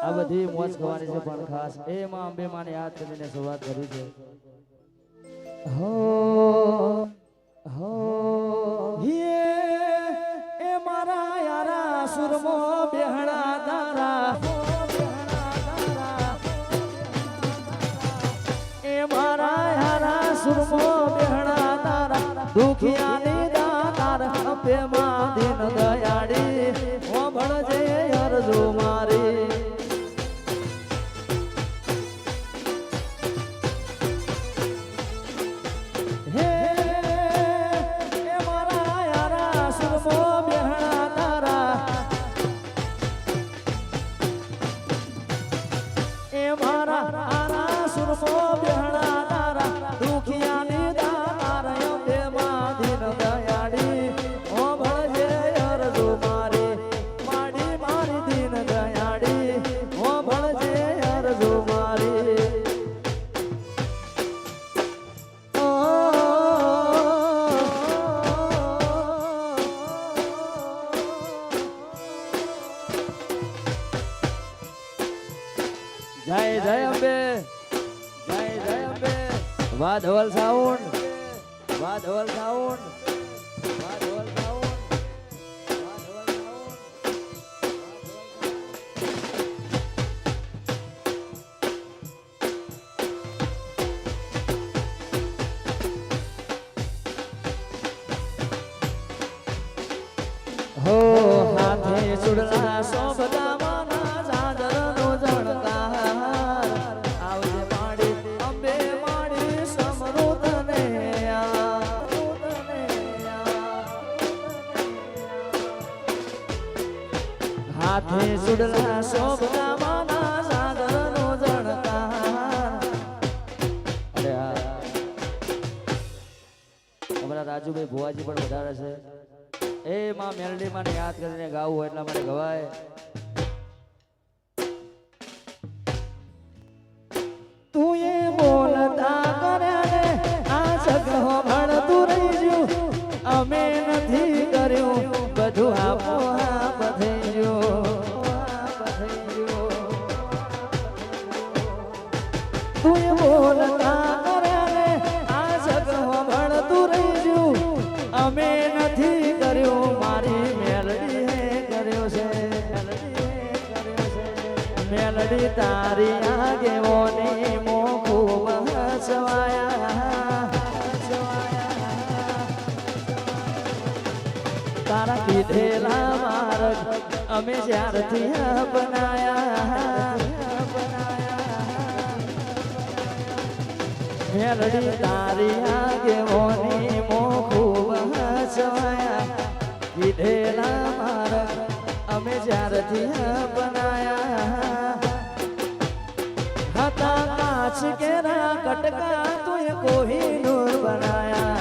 આ બધી મોજ ખવાની છે પણ ખાસ એ માં અંબે માને યાદ કરીને શરૂઆત કરી છે હો હો એ મારા યારા સુરમો બેહણા તારા એ મારા યારા સુરમો બેહણા તારા દુખિયાની દાતાર અંબે માં દિન દયાળી ઓ ભણજે અરજુ મારી જય જય અંબે જય જય અંબે વાહ ધવલ સાઉન્ડ વાહ ધવલ સાઉન્ડ વાહ ધવલ સાઉન્ડ વાહ ધવલ સાઉન્ડ હો હાથે સુડલા સોબલા હાથે સુડલા શોભના માના સાગરનો જણકાર અરે અમારા રાજુભાઈ ભુવાજી પણ વધારે છે એ માં મેલડી માં યાદ કરીને ગાવું એટલા માટે ગવાય તું એ બોલતા કર્યા ને આ સગહો ભણતું રહી ગયું અમે નથી કર્યું બધું આપો આપ થઈ ગયું તું બોલતા કર્યા ને આ સગહો ભણતું રહી ગયું અમે નથી કર્યું મારી મેલડી કર્યું છે મેલડી તારી આગેવોની મોખું હસવાયા તારા કીધેલા માર્ગ અમે જ્યારથી અપનાયા મેલડી તારી આગેવોની મોખું હસવાયા કીધેલા માર્ગ અમે જ્યારથી અપનાયા હતા કાચ કેરા કટકા તુએ કોહિનૂર બનાયા